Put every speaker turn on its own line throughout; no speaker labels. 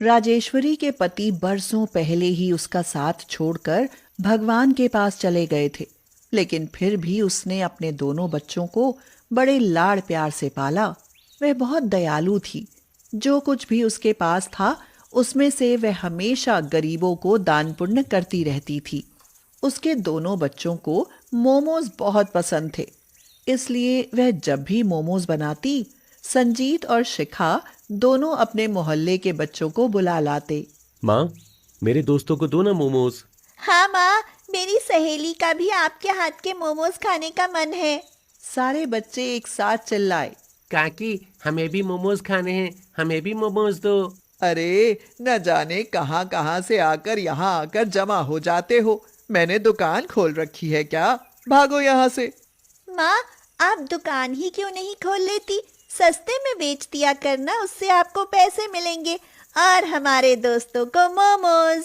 राजेश्वरी के पति बरसों पहले ही उसका साथ छोड़कर भगवान के पास चले गए थे, लेकिन फिर भी उसने अपने दोनों बच्चों को बड़े लाड़ प्यार से पाला। वह बहुत दयालु थी। जो कुछ भी उसके पास था, उसमें से वह हमेशा गरीबों को दान पुण्य करती रहती थी। उसके दोनों बच्चों को मोमोज बहुत पसंद थे, इसलिए वह जब भी मोमोज बनाती, संजीत और शिखा दोनों अपने मोहल्ले के बच्चों को बुला लाते।
माँ, मेरे दोस्तों को दो ना मोमोज।
हाँ माँ, मेरी सहेली का भी आपके हाथ के मोमोज खाने का मन है।
सारे बच्चे एक साथ चिल्लाए,
काकी, हमें भी मोमोज खाने हैं, हमें भी मोमोज दो।
अरे न जाने कहाँ कहाँ से आकर यहाँ आकर जमा हो जाते हो। मैंने दुकान खोल रखी है क्या? भागो यहाँ से।
माँ, आप दुकान ही क्यों नहीं खोल लेती? सस्ते में बेच दिया करना, उससे आपको पैसे मिलेंगे और हमारे दोस्तों को मोमोज।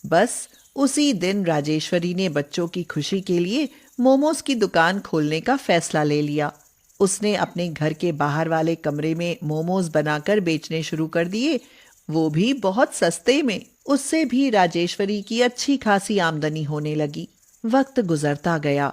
बस उसी दिन राजेश्वरी ने बच्चों की खुशी के लिए मोमोज की दुकान खोलने का फैसला ले लिया। उसने अपने घर के बाहर वाले कमरे में मोमोज बनाकर बेचने शुरू कर दिए, वो भी बहुत सस्ते में। उससे भी राजेश्वरी की अच्छी खासी आमदनी होने लगी। वक्त गुजरता गया।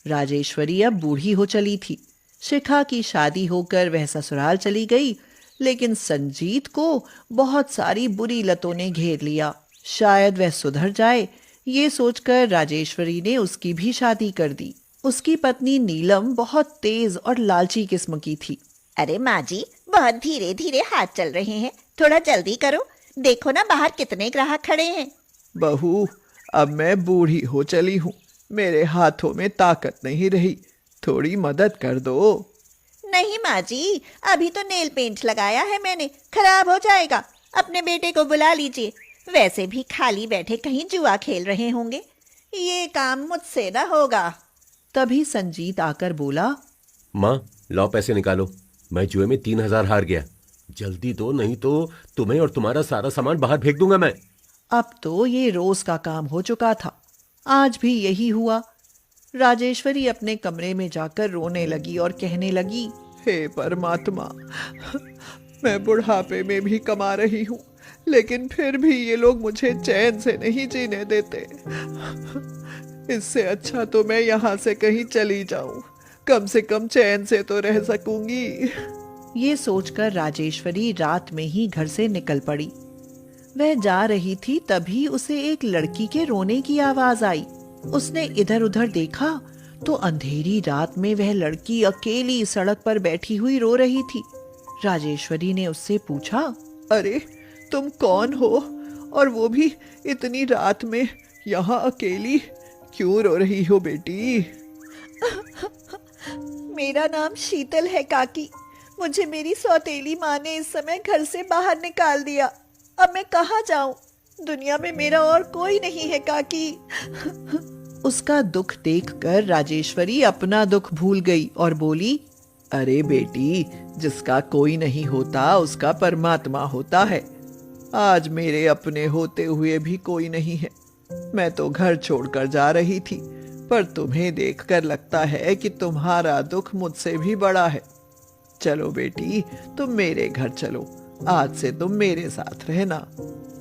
राजेश्वरी अब बूढ़ी हो चली थी। शिखा की शादी होकर वह ससुराल चली गई, लेकिन संजीत को बहुत सारी बुरी लतों ने घेर लिया। शायद वह सुधर जाए, ये सोचकर राजेश्वरी ने उसकी भी शादी कर दी। उसकी पत्नी नीलम बहुत तेज और लालची किस्म की थी।
अरे माँ जी, बहुत धीरे धीरे हाथ चल रहे हैं, थोड़ा जल्दी करो। देखो ना, बाहर कितने ग्राहक खड़े हैं।
बहू, अब मैं बूढ़ी हो चली हूँ, मेरे हाथों में ताकत नहीं रही, थोड़ी मदद कर दो।
नहीं माँ जी, अभी तो नेल पेंट लगाया है मैंने, खराब हो जाएगा। अपने बेटे को बुला लीजिए, वैसे भी खाली बैठे कहीं जुआ खेल रहे होंगे। ये काम मुझसे ना होगा।
तभी संजीत आकर बोला,
माँ, लाओ पैसे निकालो, मैं जुए में 3,000 हार गया। जल्दी दो, नहीं तो तुम्हें और तुम्हारा सारा सामान बाहर फेंक दूंगा मैं।
अब तो ये रोज का काम हो चुका था। आज भी यही हुआ। राजेश्वरी अपने कमरे में जाकर रोने लगी और कहने लगी,
हे परमात्मा, मैं बुढ़ापे में भी कमा रही हूँ, लेकिन फिर भी ये लोग मुझे चैन से नहीं जीने देते। इससे अच्छा तो मैं यहाँ से कहीं चली जाऊं, कम से कम चैन से तो रह सकूंगी।
ये सोचकर राजेश्वरी रात में ही घर से निकल पड़ी। वह जा रही थी, तभी उसे एक लड़की के रोने की आवाज आई। उसने इधर उधर देखा तो अंधेरी रात में वह लड़की अकेली सड़क पर बैठी हुई रो रही थी। राजेश्वरी ने उससे पूछा,
अरे तुम कौन हो, और वो भी इतनी रात में यहाँ अकेली? क्यों रो रही हो बेटी?
मेरा नाम शीतल है काकी। मुझे मेरी सौतेली माँ ने इस समय घर से बाहर निकाल दिया। अब मैं कहाँ जाऊं? दुनिया में मेरा और कोई नहीं है काकी।
उसका दुख देखकर राजेश्वरी अपना दुख भूल गई और बोली,
अरे बेटी, जिसका कोई नहीं होता उसका परमात्मा होता है। आज मेरे अपने होते हुए भी कोई नहीं है। मैं तो घर छोड़कर जा रही थी, पर तुम्हें देखकर लगता है कि तुम्हारा दुख मुझसे भी बड़ा है। चलो बेटी, तुम मेरे घर चलो, आज से तुम मेरे साथ रहना।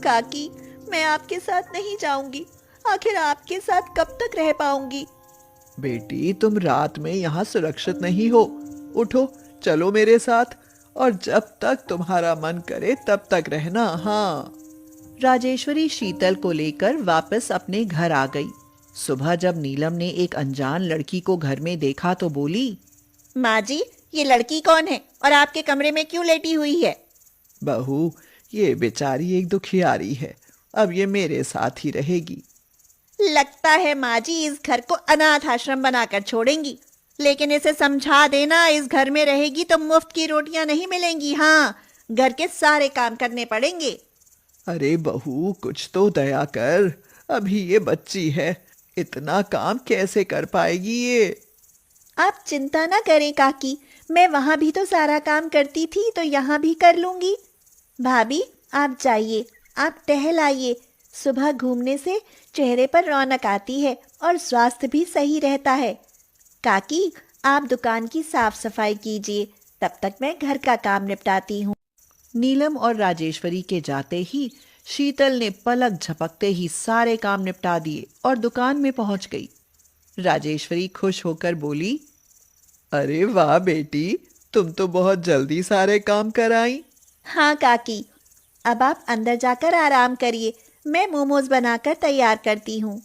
काकी, मैं आपके साथ नहीं जाऊंगी। आखिर आपके साथ कब तक रह पाऊंगी?
बेटी, तुम रात में यहाँ सुरक्षित नहीं हो। उठो, चलो मेरे साथ, और जब तक तुम्हारा मन करे तब तक रहना। हाँ।
राजेश्वरी शीतल को लेकर वापस अपने घर आ गई। सुबह जब नीलम ने एक अनजान लड़की को घर में देखा तो बोली,
माँ जी, ये लड़की कौन है और आपके कमरे में क्यों लेटी हुई है?
बहू, ये बेचारी एक दुखियारी है, अब ये मेरे साथ ही रहेगी।
लगता है माँ जी इस घर को अनाथ आश्रम बनाकर छोड़ेंगी, लेकिन इसे समझा देना, इस घर में रहेगी तो मुफ्त की रोटियां नहीं मिलेंगी। हाँ, घर के सारे काम करने पड़ेंगे।
अरे बहू, कुछ तो दया कर, अभी ये बच्ची है, इतना काम कैसे कर पाएगी ये?
आप चिंता ना करें काकी, मैं वहां भी तो सारा काम करती थी, तो यहाँ भी कर लूंगी। भाभी, आप जाइए, आप टहल आइए। सुबह घूमने से चेहरे पर रौनक आती है और स्वास्थ्य भी सही रहता है। काकी, आप दुकान की साफ सफाई कीजिए, तब तक मैं घर का काम निपटाती हूँ।
नीलम और राजेश्वरी के जाते ही शीतल ने पलक झपकते ही सारे काम निपटा दिए और दुकान में पहुंच गई। राजेश्वरी खुश होकर बोली,
अरे वाह बेटी, तुम तो बहुत जल्दी सारे काम कर आई।
हाँ काकी, अब आप अंदर जाकर आराम करिए, मैं मोमोज बनाकर तैयार करती हूँ।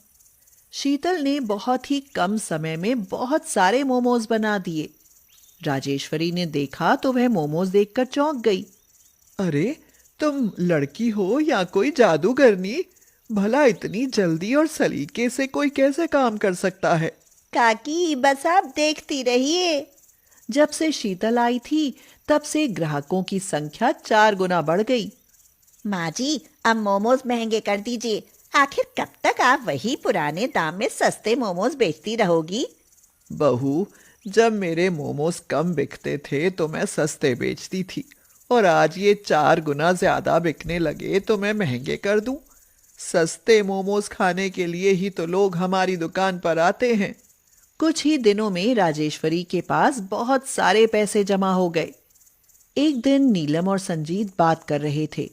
शीतल ने बहुत ही कम समय में बहुत सारे मोमोज बना दिए। राजेश्वरी ने देखा तो वह मोमोज देखकर चौंक गई।
अरे तुम लड़की हो या कोई जादूगरनी? भला इतनी जल्दी और सलीके से कोई कैसे काम कर सकता है?
काकी बस आप देखती रहिए।
जब से शीतल आई थी तब से ग्राहकों की संख्या 4 गुना बढ़ गई।
माँ जी, अब मोमोज महंगे कर दीजिए। आखिर कब तक आप वही पुराने दाम में सस्ते मोमोज बेचती रहोगी?
बहू, जब मेरे मोमोज कम बिकते थे तो मैं सस्ते बेचती थी, और आज ये 4 गुना ज्यादा बिकने लगे तो मैं महंगे कर दूं? सस्ते मोमोज खाने के लिए ही तो लोग हमारी दुकान पर आते हैं।
कुछ ही दिनों में राजेश्वरी के पास बहुत सारे पैसे जमा हो गए। एक दिन नीलम और संजीत बात कर रहे थे।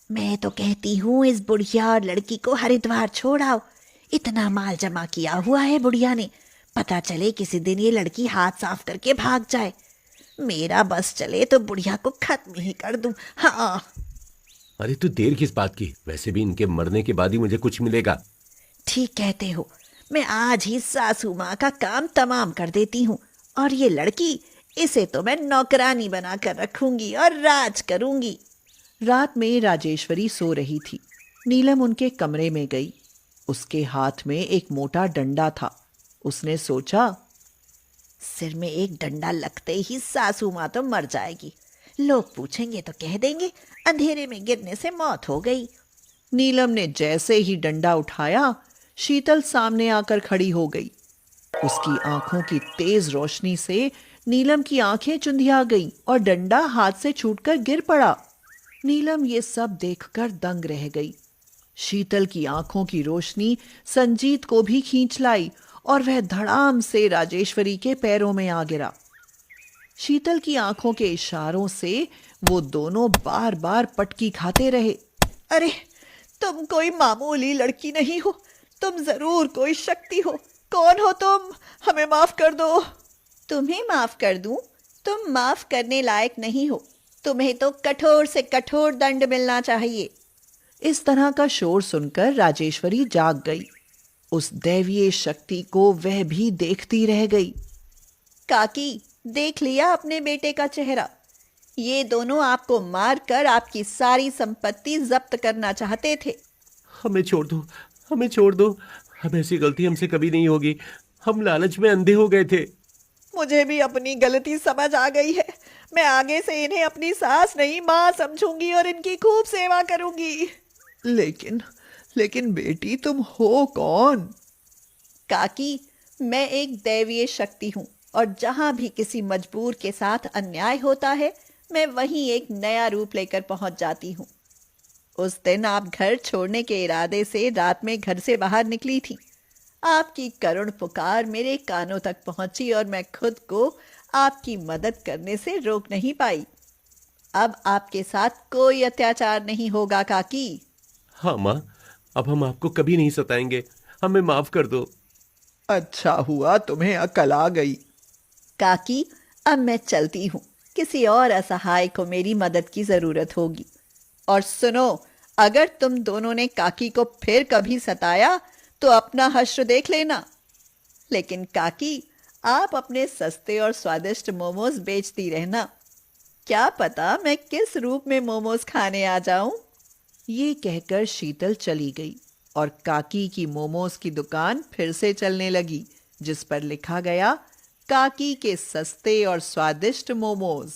मैं तो कहती हूँ इस बुढ़िया और लड़की को हरिद्वार छोड़ आओ। इतना माल जमा किया हुआ है बुढ़िया ने, पता चले किसी दिन ये लड़की हाथ साफ करके भाग जाए। मेरा बस चले तो बुढ़िया को खत्म ही कर दूं। हाँ।
अरे तू देर किस बात की? वैसे भी इनके मरने के बाद ही मुझे कुछ मिलेगा।
ठीक कहते हो, मैं आज ही सासू माँ का काम तमाम कर देती हूँ, और ये लड़की, इसे तो मैं नौकरानी बना कर रखूंगी और राज करूंगी।
रात में राजेश्वरी सो रही थी। नीलम उनके कमरे में गई। उसके हाथ में एक मोटा डंडा था। उसने सोचा,
सिर में एक डंडा लगते ही सासू माँ तो मर जाएगी। लोग पूछेंगे तो कह देंगे अंधेरे में गिरने से मौत हो गई।
नीलम ने जैसे ही डंडा उठाया, शीतल सामने आकर खड़ी हो गई। उसकी आंखों की तेज रोशनी से नीलम की आंखें चुंधिया गईं और डंडा हाथ से छूटकर गिर पड़ा। नीलम ये सब देखकर दंग रह गई। शीतल की आंखों की रोशनी संजीत को भी खींच लाई और वह धड़ाम से राजेश्वरी के पैरों में आ गिरा। शीतल की आंखों के इशारों से वो दोनों बार बार पटकी खाते रहे।
अरे तुम कोई मामूली लड़की नहीं हो, तुम जरूर कोई शक्ति हो। कौन हो तुम? हमें माफ कर दो। तुम्हें माफ कर दूं? तुम माफ करने लायक नहीं हो। तुम्हें तो कठोर से कठोर दंड मिलना चाहिए।
इस तरह का शोर सुनकर राजेश्वरी जाग गई। उस दैवीय शक्ति को वह भी देखती रह गई।
काकी, देख लिया अपने बेटे का चेहरा। ये दोनों आपको मारकर आपकी सारी संपत्ति जब्त करना चाहते थे।
हमें छोड़ दो, हमें छोड़ दो। अब ऐसी गलती हमसे कभी नहीं होगी। हम लालच में अंधे हो गए थे।
मुझे भी अपनी गलती समझ आ गई है। मैं आगे से इन्हें अपनी सास नहीं माँ समझूंगी और इनकी खूब सेवा करूंगी।
लेकिन बेटी, तुम हो कौन?
काकी, मैं एक दैवीय शक्ति हूँ, और जहां भी किसी मजबूर के साथ अन्याय होता है, मैं वहीं एक नया रूप लेकर पहुंच जाती हूँ। उस दिन आप घर छोड़ने के इरादे से रात में घर से बाहर निकली थी। आपकी करुण पुकार मेरे कानों तक पहुंची और मैं खुद को आपकी मदद करने से रोक नहीं पाई। अब आपके साथ कोई अत्याचार नहीं होगा काकी।
हाँ माँ, अब हम आपको कभी नहीं सताएंगे। हमें माफ कर दो।
अच्छा हुआ तुम्हें अकल आ गई।
काकी, अब मैं चलती हूँ। किसी और असहाय को मेरी मदद की जरूरत होगी। और सुनो, अगर तुम दोनों ने काकी को फिर कभी सताया तो अपना हश्र देख लेना। लेकिन काकी, आप अपने सस्ते और स्वादिष्ट मोमोज बेचती रहना। क्या पता मैं किस रूप में मोमोज खाने आ जाऊं।
ये कहकर शीतल चली गई और काकी की मोमोज की दुकान फिर से चलने लगी, जिस पर लिखा गया, काकी के सस्ते और स्वादिष्ट मोमोज।